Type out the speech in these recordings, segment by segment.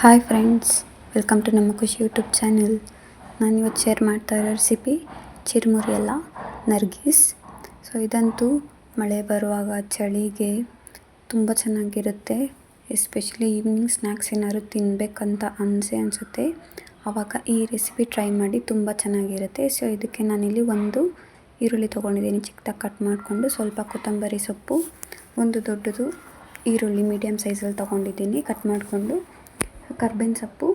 Hi friends, welcome to ನಮ್ಮ ಖುಷಿ YouTube channel. ನಾನಿವತ್ತು ಶೇರ್ ಮಾಡ್ತಾ ಇರೋ ರೆಸಿಪಿ ಚಿರುಮುರಿ ಅಲ್ಲ, ನರ್ಗೀಸ್. ಸೊ ಇದಂತೂ ಮಳೆ ಬರುವಾಗ ಚಳಿಗೆ ತುಂಬ ಚೆನ್ನಾಗಿರುತ್ತೆ. ಎಸ್ಪೆಷಲಿ ಈವ್ನಿಂಗ್ ಸ್ನ್ಯಾಕ್ಸ್ ಏನಾದ್ರು ತಿನ್ನಬೇಕಂತ ಅನಿಸುತ್ತೆ, ಆವಾಗ ಈ ರೆಸಿಪಿ ಟ್ರೈ ಮಾಡಿ, ತುಂಬ ಚೆನ್ನಾಗಿರುತ್ತೆ. ಸೊ ಇದಕ್ಕೆ ನಾನಿಲ್ಲಿ ಒಂದು ಈರುಳ್ಳಿ ತೊಗೊಂಡಿದ್ದೀನಿ, ಚಿಕ್ಕದಾಗಿ ಕಟ್ ಮಾಡಿಕೊಂಡು. ಸ್ವಲ್ಪ ಕೊತ್ತಂಬರಿ ಸೊಪ್ಪು, ಒಂದು ದೊಡ್ಡದು ಈರುಳ್ಳಿ ಮೀಡಿಯಮ್ ಸೈಜಲ್ಲಿ ತೊಗೊಂಡಿದ್ದೀನಿ ಕಟ್ ಮಾಡಿಕೊಂಡು. ಕರ್ಬೇವಿನ ಸೊಪ್ಪು,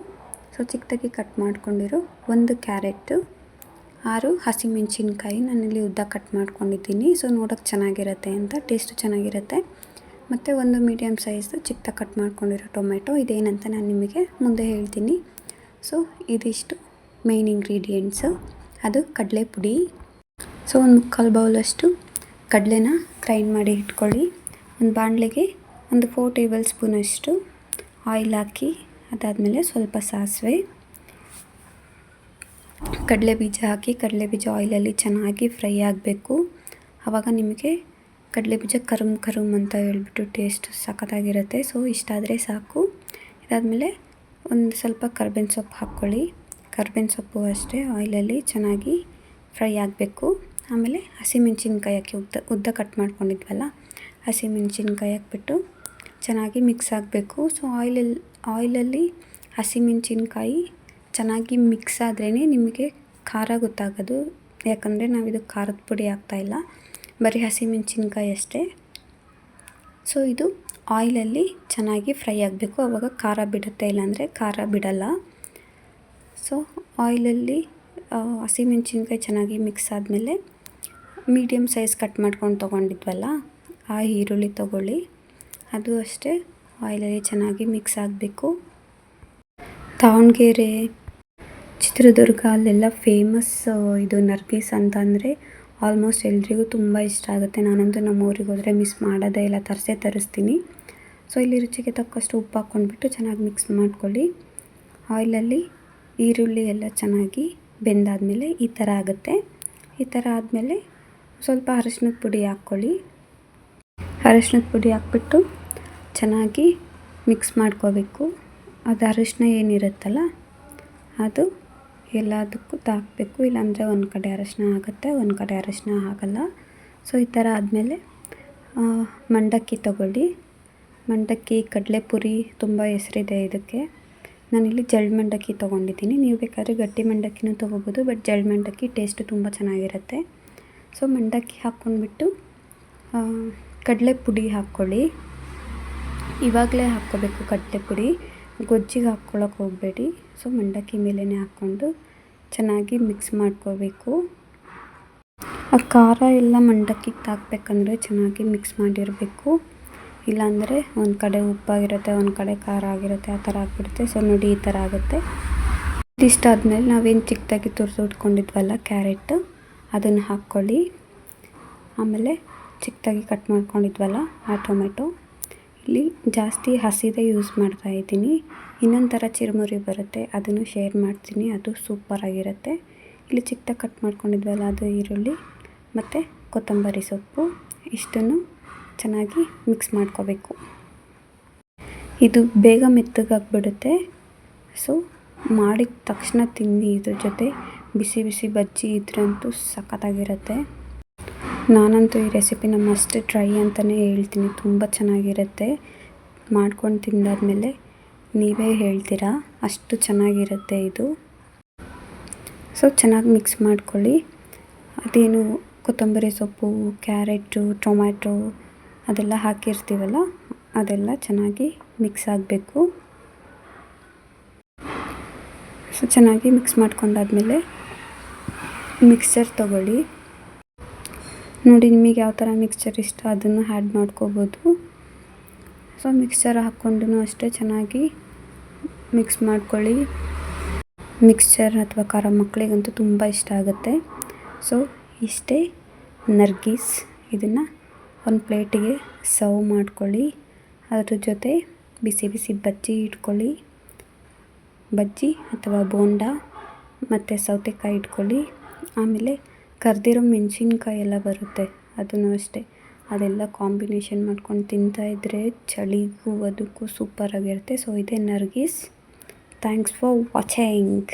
ಸೊ ಚಿಕ್ಕದಾಗಿ ಕಟ್ ಮಾಡ್ಕೊಂಡಿರೋ ಒಂದು ಕ್ಯಾರೆಟು, 6 ಹಸಿಮೆಣಸಿನ್ಕಾಯಿ ನಾನಿಲ್ಲಿ ಉದ್ದ ಕಟ್ ಮಾಡ್ಕೊಂಡಿದ್ದೀನಿ. ಸೊ ನೋಡೋಕ್ಕೆ ಚೆನ್ನಾಗಿರುತ್ತೆ ಅಂತ, ಟೇಸ್ಟು ಚೆನ್ನಾಗಿರುತ್ತೆ. ಮತ್ತು ಒಂದು ಮೀಡಿಯಮ್ ಸೈಜ್ದು ಚಿಕ್ಕದಾಗಿ ಕಟ್ ಮಾಡ್ಕೊಂಡಿರೋ ಟೊಮೆಟೊ. ಇದೇನಂತ ನಾನು ನಿಮಗೆ ಮುಂದೆ ಹೇಳ್ತೀನಿ. ಸೊ ಇದಿಷ್ಟು ಮೇನ್ ಇಂಗ್ರೀಡಿಯೆಂಟ್ಸು. ಅದು ಕಡಲೆ ಪುಡಿ. ಸೊ ಒಂದು 3/4 ಬೌಲಷ್ಟು ಕಡಲೆನ ಗ್ರೈಂಡ್ ಮಾಡಿ ಇಟ್ಕೊಳ್ಳಿ. ಒಂದು ಬಾಣಲೆಗೆ ಒಂದು 4 ಟೇಬಲ್ ಸ್ಪೂನಷ್ಟು ಆಯಿಲ್ ಹಾಕಿ, ಅದಾದಮೇಲೆ ಸ್ವಲ್ಪ ಸಾಸಿವೆ, ಕಡಲೆ ಬೀಜ ಹಾಕಿ, ಕಡಲೆ ಬೀಜ ಆಯಿಲಲ್ಲಿ ಚೆನ್ನಾಗಿ ಫ್ರೈ ಆಗಬೇಕು. ಆವಾಗ ನಿಮಗೆ ಕಡಲೆ ಬೀಜ ಕರುಮ್ ಅಂತ ಹೇಳ್ಬಿಟ್ಟು ಟೇಸ್ಟ್ ಸಖತ್ತಾಗಿರುತ್ತೆ. ಸೊ ಇಷ್ಟಾದರೆ ಸಾಕು. ಇದಾದಮೇಲೆ ಒಂದು ಸ್ವಲ್ಪ ಕರ್ಬೇವಿನ ಸೊಪ್ಪು ಹಾಕ್ಕೊಳ್ಳಿ. ಕರ್ಬೇವಿನ ಸೊಪ್ಪು ಅಷ್ಟೇ ಆಯಿಲಲ್ಲಿ ಚೆನ್ನಾಗಿ ಫ್ರೈ ಆಗಬೇಕು. ಆಮೇಲೆ ಹಸಿಮೆಣಸಿನ್ಕಾಯಿ ಹಾಕಿ, ಉದ್ದ ಕಟ್ ಮಾಡ್ಕೊಂಡಿದ್ವಲ್ಲ, ಹಸಿಮೆಣಸಿನ್ಕಾಯಿ ಹಾಕ್ಬಿಟ್ಟು ಚೆನ್ನಾಗಿ ಮಿಕ್ಸ್ ಆಗಬೇಕು. ಸೊ ಆಯಿಲಲ್ಲಿ ಹಸಿಮೆಣಸಿನ್ಕಾಯಿ ಚೆನ್ನಾಗಿ ಮಿಕ್ಸ್ ಆದ್ರೇ ನಿಮಗೆ ಖಾರ ಗೊತ್ತಾಗೋದು. ಯಾಕಂದರೆ ನಾವಿದು ಖಾರದ ಪುಡಿ ಹಾಕ್ತಾಯಿಲ್ಲ, ಬರೀ ಹಸಿಮೆಣಸಿನ್ಕಾಯಿ ಅಷ್ಟೇ. ಸೊ ಇದು ಆಯಿಲಲ್ಲಿ ಚೆನ್ನಾಗಿ ಫ್ರೈ ಆಗಬೇಕು, ಆವಾಗ ಖಾರ ಬಿಡುತ್ತೆ, ಇಲ್ಲಾಂದರೆ ಖಾರ ಬಿಡಲ್ಲ. ಸೊ ಆಯಿಲಲ್ಲಿ ಹಸಿಮೆಣಸಿನ್ಕಾಯಿ ಚೆನ್ನಾಗಿ ಮಿಕ್ಸ್ ಆದಮೇಲೆ ಮೀಡಿಯಮ್ ಸೈಜ್ ಕಟ್ ಮಾಡ್ಕೊಂಡು ತೊಗೊಂಡಿದ್ವಲ್ಲ, ಆ ಈರುಳ್ಳಿ ತೊಗೊಳ್ಳಿ. ಅದು ಅಷ್ಟೇ ಆಯಿಲಲ್ಲಿ ಚೆನ್ನಾಗಿ ಮಿಕ್ಸ್ ಆಗಬೇಕು. ದಾವಣಗೆರೆ, ಚಿತ್ರದುರ್ಗ ಅಲ್ಲೆಲ್ಲ ಫೇಮಸ್ ಇದು ನರ್ಗೀಸ್ ಅಂತಂದರೆ ಆಲ್ಮೋಸ್ಟ್ ಎಲ್ರಿಗೂ ತುಂಬ ಇಷ್ಟ ಆಗುತ್ತೆ. ನಾನಂತೂ ನಮ್ಮ ಊರಿಗೆ ಹೋದರೆ ಮಿಸ್ ಮಾಡೋದೇ ಇಲ್ಲ, ತರಿಸ್ತೀನಿ. ಸೊ ಇಲ್ಲಿ ರುಚಿಗೆ ತಕ್ಕಷ್ಟು ಉಪ್ಪು ಹಾಕ್ಕೊಂಡ್ಬಿಟ್ಟು ಚೆನ್ನಾಗಿ ಮಿಕ್ಸ್ ಮಾಡ್ಕೊಳ್ಳಿ. ಆಯಿಲಲ್ಲಿ ಈರುಳ್ಳಿ ಎಲ್ಲ ಚೆನ್ನಾಗಿ ಬೆಂದಾದಮೇಲೆ ಈ ಥರ ಆಗುತ್ತೆ. ಈ ಥರ ಆದಮೇಲೆ ಸ್ವಲ್ಪ ಅರಶಿನದ ಪುಡಿ ಹಾಕ್ಕೊಳ್ಳಿ. ಅರಶಿನದ ಪುಡಿ ಹಾಕ್ಬಿಟ್ಟು ಚೆನ್ನಾಗಿ ಮಿಕ್ಸ್ ಮಾಡ್ಕೋಬೇಕು. ಅದು ಅರಶಿನ ಏನಿರುತ್ತಲ್ಲ ಅದು ಎಲ್ಲದಕ್ಕೂ ತಾಕಬೇಕು, ಇಲ್ಲಾಂದರೆ ಒಂದು ಕಡೆ ಅರಶಿನ ಆಗುತ್ತೆ, ಒಂದು ಕಡೆ ಅರಶಿನ ಆಗಲ್ಲ. ಸೊ ಈ ಥರ ಆದಮೇಲೆ ಮಂಡಕ್ಕಿ ತೊಗೊಳ್ಳಿ. ಮಂಡಕ್ಕಿ, ಕಡಲೆಪುರಿ ತುಂಬ ಹೆಸರಿದೆ ಇದಕ್ಕೆ. ನಾನಿಲ್ಲಿ ಜಲ್ಡ್ ಮಂಡಕ್ಕಿ ತೊಗೊಂಡಿದ್ದೀನಿ. ನೀವು ಬೇಕಾದರೆ ಗಟ್ಟಿ ಮಂಡಕ್ಕಿನೂ ತೊಗೋಬೋದು, ಬಟ್ ಜಲ್ಡ್ ಮಂಡಕ್ಕಿ ಟೇಸ್ಟು ತುಂಬ ಚೆನ್ನಾಗಿರುತ್ತೆ. ಸೊ ಮಂಡಕ್ಕಿ ಹಾಕ್ಕೊಂಡ್ಬಿಟ್ಟು ಕಡಲೆ ಪುಡಿ ಹಾಕ್ಕೊಳ್ಳಿ. ಇವಾಗಲೇ ಹಾಕ್ಕೋಬೇಕು ಕಡಲೆ ಪುಡಿ, ಗೊಜ್ಜಿಗೆ ಹಾಕ್ಕೊಳ್ಳೋಕೆ ಹೋಗಬೇಡಿ. ಸೊ ಮಂಡಕ್ಕಿ ಮೇಲೇ ಹಾಕ್ಕೊಂಡು ಚೆನ್ನಾಗಿ ಮಿಕ್ಸ್ ಮಾಡ್ಕೋಬೇಕು. ಆ ಖಾರ ಎಲ್ಲ ಮಂಡಕ್ಕಿಗೆ ತಾಕಬೇಕಂದ್ರೆ ಚೆನ್ನಾಗಿ ಮಿಕ್ಸ್ ಮಾಡಿರಬೇಕು, ಇಲ್ಲಾಂದರೆ ಒಂದು ಕಡೆ ಉಪ್ಪಾಗಿರುತ್ತೆ, ಒಂದು ಕಡೆ ಖಾರ ಆಗಿರುತ್ತೆ, ಆ ಥರ ಆಗಿಬಿಡುತ್ತೆ. ಸೊ ನೋಡಿ ಈ ಥರ ಆಗುತ್ತೆ. ಇದಿಷ್ಟಾದಮೇಲೆ ನಾವೇನು ಚಿಕ್ಕದಾಗಿ ತುರಿದಿಟ್ಕೊಂಡಿದ್ವಲ್ಲ ಕ್ಯಾರೆಟ್, ಅದನ್ನು ಹಾಕ್ಕೊಳ್ಳಿ. ಆಮೇಲೆ ಚಿಕ್ಕದಾಗಿ ಕಟ್ ಮಾಡ್ಕೊಂಡಿದ್ವಲ್ಲ ಆ ಟೊಮೆಟೊ. ಇಲ್ಲಿ ಜಾಸ್ತಿ ಹಸಿದೇ ಯೂಸ್ ಮಾಡ್ತಾಯಿದ್ದೀನಿ. ಇನ್ನೊಂದು ಥರ ಚಿರುಮುರಿ ಬರುತ್ತೆ, ಅದನ್ನು ಶೇರ್ ಮಾಡ್ತೀನಿ, ಅದು ಸೂಪರಾಗಿರುತ್ತೆ. ಇಲ್ಲಿ ಚಿಕ್ಕದಾಗಿ ಕಟ್ ಮಾಡ್ಕೊಂಡಿದ್ವಲ್ಲ ಅದು ಈರುಳ್ಳಿ ಮತ್ತು ಕೊತ್ತಂಬರಿ ಸೊಪ್ಪು, ಇಷ್ಟನ್ನು ಚೆನ್ನಾಗಿ ಮಿಕ್ಸ್ ಮಾಡ್ಕೋಬೇಕು. ಇದು ಬೇಗ ಮೆತ್ತಗಾಗ್ಬಿಡುತ್ತೆ. ಸೊ ಮಾಡಿದ ತಕ್ಷಣ ತಿನ್ನಿ. ಇದ್ರ ಜೊತೆ ಬಿಸಿ ಬಿಸಿ ಬಜ್ಜಿ ಇದ್ರಂತೂ ಸಖತ್ತಾಗಿರುತ್ತೆ. ನಾನಂತೂ ಈ ರೆಸಿಪಿನ ಮಸ್ಟ್ ಟ್ರೈ ಅಂತಲೇ ಹೇಳ್ತೀನಿ, ತುಂಬ ಚೆನ್ನಾಗಿರುತ್ತೆ. ಮಾಡ್ಕೊಂಡು ತಿಂದಾದ್ಮೇಲೆ ನೀವೇ ಹೇಳ್ತೀರಾ, ಅಷ್ಟು ಚೆನ್ನಾಗಿರುತ್ತೆ ಇದು. ಸೊ ಚೆನ್ನಾಗಿ ಮಿಕ್ಸ್ ಮಾಡ್ಕೊಳ್ಳಿ. ಅದೇನು ಕೊತ್ತಂಬರಿ ಸೊಪ್ಪು, ಕ್ಯಾರೆಟು, ಟೊಮ್ಯಾಟೊ ಅದೆಲ್ಲ ಹಾಕಿರ್ತೀವಲ್ಲ, ಅದೆಲ್ಲ ಚೆನ್ನಾಗಿ ಮಿಕ್ಸ್ ಆಗಬೇಕು. ಸೊ ಚೆನ್ನಾಗಿ ಮಿಕ್ಸ್ ಮಾಡ್ಕೊಂಡಾದ್ಮೇಲೆ ಮಿಕ್ಸರ್ ತೊಗೊಳ್ಳಿ. ನೋಡಿ ನಿಮಗೆ ಯಾವ ಥರ ಮಿಕ್ಸ್ಚರ್ ಇಷ್ಟ ಅದನ್ನು ಆ್ಯಡ್ ಮಾಡ್ಕೋಬೋದು. ಸೊ ಮಿಕ್ಸ್ಚರ್ ಹಾಕ್ಕೊಂಡು ಅಷ್ಟೇ ಚೆನ್ನಾಗಿ ಮಿಕ್ಸ್ ಮಾಡ್ಕೊಳ್ಳಿ. ಮಿಕ್ಸ್ಚರ್ ಅಥವಾ ಖಾರ ಮಕ್ಕಳಿಗಂತೂ ತುಂಬ ಇಷ್ಟ ಆಗುತ್ತೆ. ಸೊ ಇಷ್ಟೇ ನರ್ಗೀಸ್. ಇದನ್ನು ಒಂದು ಪ್ಲೇಟಿಗೆ ಸರ್ವ್ ಮಾಡ್ಕೊಳ್ಳಿ. ಅದ್ರ ಜೊತೆ ಬಿಸಿ ಬಿಸಿ ಬಜ್ಜಿ ಇಟ್ಕೊಳ್ಳಿ, ಬಜ್ಜಿ ಅಥವಾ ಬೋಂಡ ಮತ್ತು ಸೌತೆಕಾಯಿ ಇಟ್ಕೊಳ್ಳಿ. ಆಮೇಲೆ ಕರ್ದಿರೋ ಮೆಣಸಿನ್ಕಾಯಿ ಎಲ್ಲ ಬರುತ್ತೆ, ಅದನ್ನು ಅಷ್ಟೇ, ಅದೆಲ್ಲ ಕಾಂಬಿನೇಷನ್ ಮಾಡ್ಕೊಂಡು ತಿಂತಾಯಿದ್ರೆ ಚಳಿಗೂ ಅದಕ್ಕೂ ಸೂಪರಾಗಿರುತ್ತೆ. ಸೊ ಇದೇ ನರ್ಗೀಸ್. Thanks for watching.